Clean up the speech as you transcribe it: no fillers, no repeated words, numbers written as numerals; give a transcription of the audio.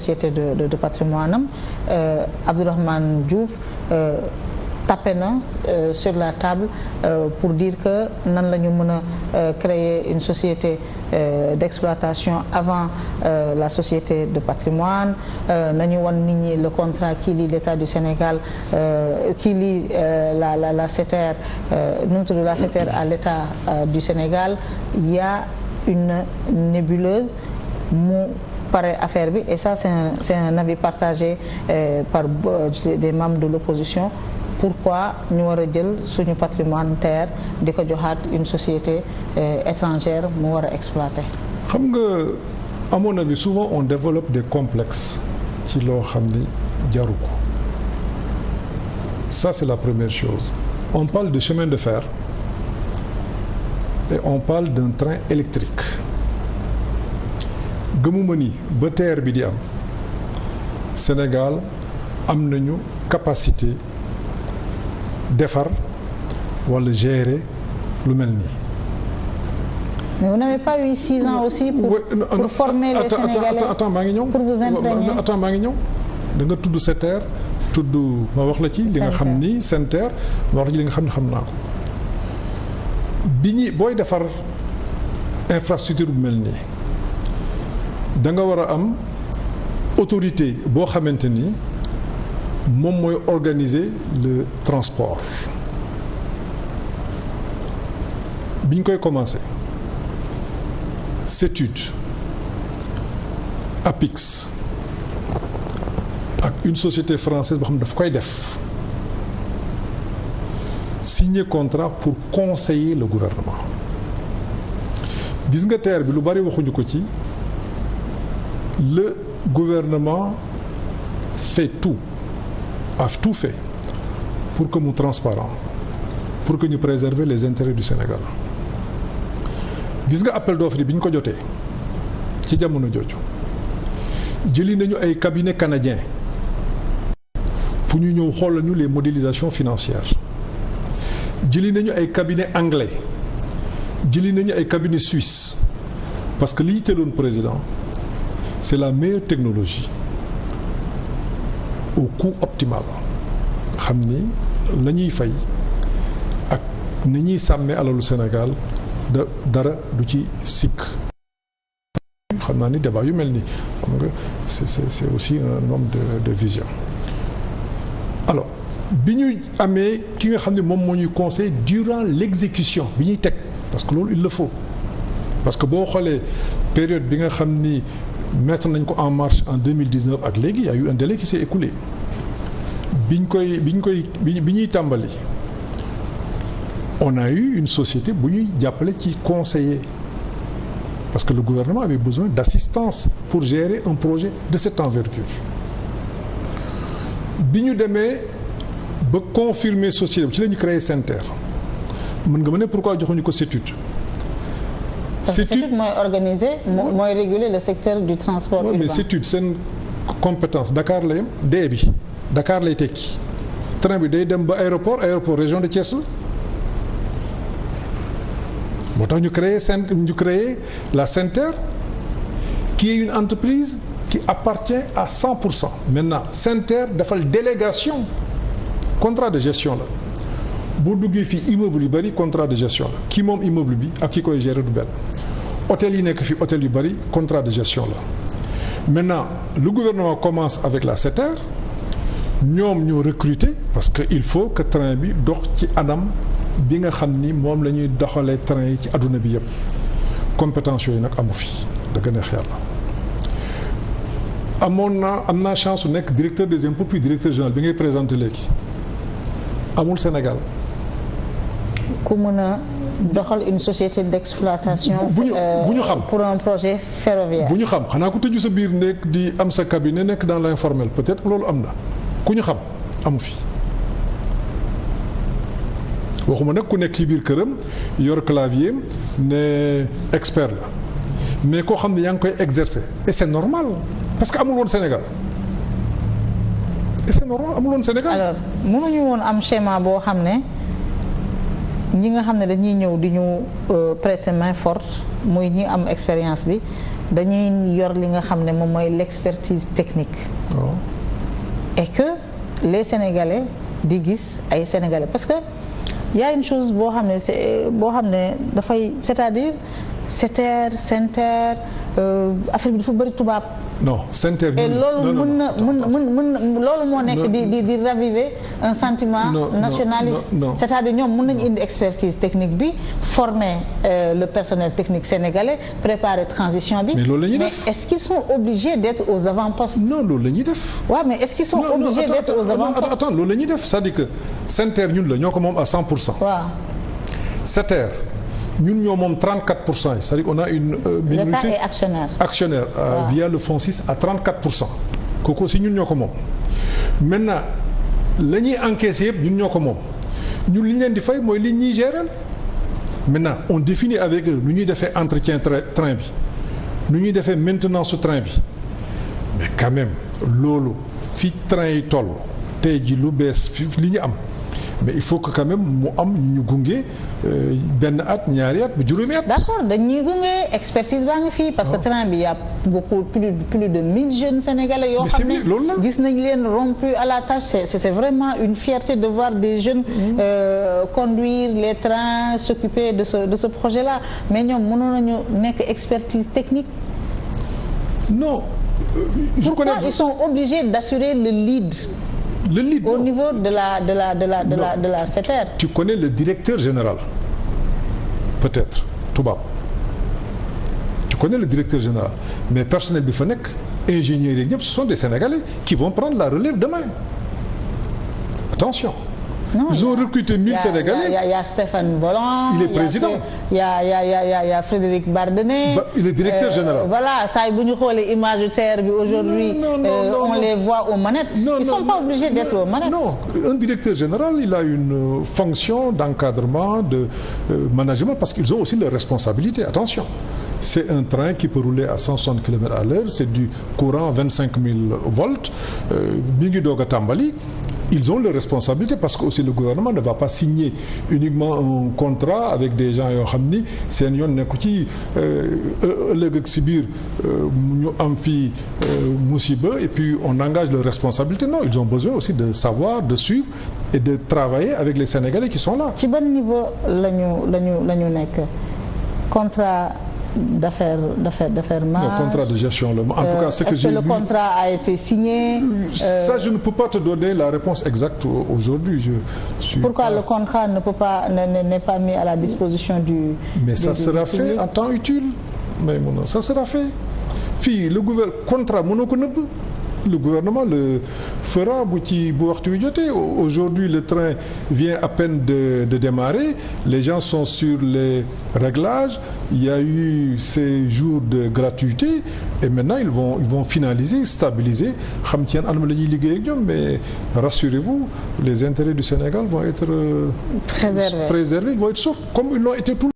société de patrimoine am Abdourahmane Diouf tapé na sur la table pour dire que nan la ñu mën a créer une société d'exploitation avant la société de patrimoine nañu wan nit ñi le contrat qui lie l'État du Sénégal qui lie la SETER nu mu tudd la SETER à l'État du Sénégal. Il y a une nébuleuse mu pare affaire bi et ça c'est un avis partagé par des membres de l'opposition. Pourquoi ñu war a jël suñu patrimoine terre di ko joxaat une société étrangère mu war a exploiter. xam nga à mon avis souvent on développe des complexes ci loo xam ni jaru ko ça c'est la première chose. On parle de chemin de fer et on parle d'un train électrique gëmuma ni ba terre bi di am Sénégal am nañu capacité defar wala gérer lu mel nii. Mais vous n'avez pas eu 6 ans aussi pour former les Sénégalais. Attends maa ngi ñëw. Pour vous imprégner. Attends maa ngi ñëw. Da nga tudd SETER tudd ma wax la ci li nga xam ni SENTER ma wax la ci li nga xam ni xam naa ko. bi ñuy booy defar infrastructure bu mel nii da nga war a am autorité boo xamante ni moom mooy organiser le transport bi ñu koy commencer CETUD APIX ak une société française boo xam ne daf koy def signer contrat pour conseiller le gouvernement gis nga terre bi lu bari waxuñu ko ci le gouvernement fait tout a tout fait pour que mu transparent pour que ñu préserver les intérêts du Sénégal gis nga appel d'offre bi ñu ko jotee ci jamono jooju jëli nañu ay cabinet canadien pour ñu ñëw xoolal ñu les modélisations financières jëli nañu ay cabinet anglais jëli nañu ay cabinet suisse parce que li ñu teeloon président c'est la meilleure technologie au coût optimal xam ni la ñuy fay ak ni ñuy sàmmee alalu Sénégal dara du ci sikk. xam naa ni débat yu mel nii xam nga c'est aussi un homme de vision. Alors bi ñu amee ki nga xam ne moom moo ñuy conseil durant l'exécution bi ñuy teg parce que loolu il le faut parce que boo xoolee période bi nga xam ni mettre nañ ko en marche en 2019 ak léegi y a eu un délai qui s'est écoulé bi ñuy tàmbali on a eu une société bu ñuy jàppale ci conseiller parce que le gouvernement avait besoin d'assistance pour gérer un projet de cette envergure bi ñu demee ba confirmer société bi ci la ñu créé SENTER mën nga ma ne pourquoi joxuñu ko CETUD. CETUD mooy organiser mooy réguler le secteur du transport urbain. Mais CETUD seen compétence Dakar la yem dee bi Dakar lay tekki train bi day dem ba aéroport région de Thiès la moo tax ñu créé la SENTER qui est une entreprise qui appartient à 100%. Maintenant SENTER defal délégation contrat de gestion la boo duggee fii immeuble yu bari contrat de gestion la ki moom immeuble bi ak ki koy gérer du benn hôtel yi nekk fii hôtel yu bari contrat de gestion la maintenant le gouvernement commence avec la SETER ñoom ñoo recruter parce que il faut que train bi dox ci anam bi nga xam ni moom la ñuy doxalee train yi ci adduna bi yëpp compétence yooyu nag amu fi da gën a xeer la am naa chance su nekk directeur des impôts puis directeur général bi ngay présenté léegi amul Sénégal. ku mën a doxal une société d'exploitation. bu ñu xam pour un projet ferroviaire. bu ñu xam xanaa ku tëju sa biir nekk di am sa cabinet nekk dans l'informel peut-être loolu am na ku ñu xam amu fi. waxuma nag ku nekk ci biir këram yor clavier ne expert la mais koo xam ne yaa ngi koy exercer et c'est normal parce que amul woon Sénégal et c'est normal amul woon Sénégal. alors mënuñu woon am schéma boo xam ne ñi nga xam ne dañuy ñëw di ñu prêter main forte muy ñi am expérience bi dañuy yor li nga xam ne moom mooy l'expertise technique. Oh. Et que les Sénégalais di gis ay Sénégalais parce que y a une chose boo xam ne dafay c'est-à-dire SETER affaire bi dafa bëri tubaab. non SENTER et loolu mën na loolu moo nekk di raviver un sentiment nationaliste. C'est-à-dire ñoom mën nañu indi expertise technique bi former le personnel technique sénégalais préparer transition bi. mais loolu la ñuy def mais est-ce qu'ils sont obligés d'être aux avant-postes? non loolu la ñuy def. waaw mais est-ce qu'ils sont obligés d'être aux avant-postes? attends loolu la ñuy def c'est-à-dire que SENTER ñun la ñoo ko moom à 100%. waaw SETER. ñun ñoo moom 34% yi c'est-à-dire on a une minorité. L'État est actionnaire via le FONSIS à 34%. kooku aussi ñun ñoo ko moom maintenant la ñuy encaissé yëpp ñun ñoo ko moom ñun li ñu leen di fay mooy li ñuy gérer maintenant on définit avec eux nu ñuy defee entretien train bi nu ñuy defee maintenance su train bi mais quand même loolu fi train yi toll tey ji lu bees fi li ñu am. mais il faut que quand même mu am ñu gunge benn at ñaari at bu juróomi at. d'accord dañuy gunge expertise baa ngi fii parce que train bi y a beaucoup plus de 1000 jeunes sénégalais yoo xam ne gis nañ leen rompus à la tâche c'est vraiment une fierté de voir des jeunes conduire les trains s'occuper de ce projet là mais ñoom mënoon nañu nekk expertise technique. non. Pourquoi ils sont obligés d'assurer le lead. Le lead, au niveau de la SETER. Tu connais le directeur général peut-être tubaab tu connais le directeur général mais personnel bi fa nekk ingénieurs yi ñëpp ce sont des Sénégalais qui vont prendre la relève demain attention. Non, ils ont recruté 1000 Sénégalais. Il y a Stéphane Bolland. Il est président. Il y a Frédéric Bardenet. Il est directeur général. Voilà, ça bu ñu xoolee image du terre bi aujourd'hui on les voit aux manettes. Ils ne sont pas obligés d'être aux manettes. Non, un directeur général, il a une fonction d'encadrement, de management parce qu'ils ont aussi leurs responsabilités. Attention. C'est un train qui peut rouler à 160 km/h, c'est du courant 25 000 volts. Mi ngi doog a tàmbali. Ils ont leurs responsabilités parce que aussi le gouvernement ne va pas signer uniquement un contrat avec des gens yoo xam ni seen yoon nekku ci ëllëg ak si biir ñu am fii musiba et puis on engage leurs responsabilités. Non, ils ont besoin aussi de savoir, de suivre et de travailler avec les Sénégalais qui sont là. Ci ban niveau la ñu nekk contrat d'affaires marge. Non, contrat de gestion là. En tout cas, ce que j'ai lu. Est-ce que le contrat a été signé? Ça, je ne peux pas te donner la réponse exacte aujourd'hui. Pourquoi le contrat n'est pas mis à la disposition du? Mais ça sera fait en temps utile. Mais ça sera fait. Fii le contrat mënoo ko nëbb. Le gouvernement le fera bu waxtu wi jotee. Aujourd'hui, le train vient à peine de démarrer. Les gens sont sur les réglages. Il y a eu ces jours de gratuité et maintenant ils vont finaliser, stabiliser. Xam ci yan anam la ñuy liggéey ak ñoom mais rassurez-vous, les intérêts du Sénégal vont être préservés. Ils vont être sauf comme ils l'ont été tout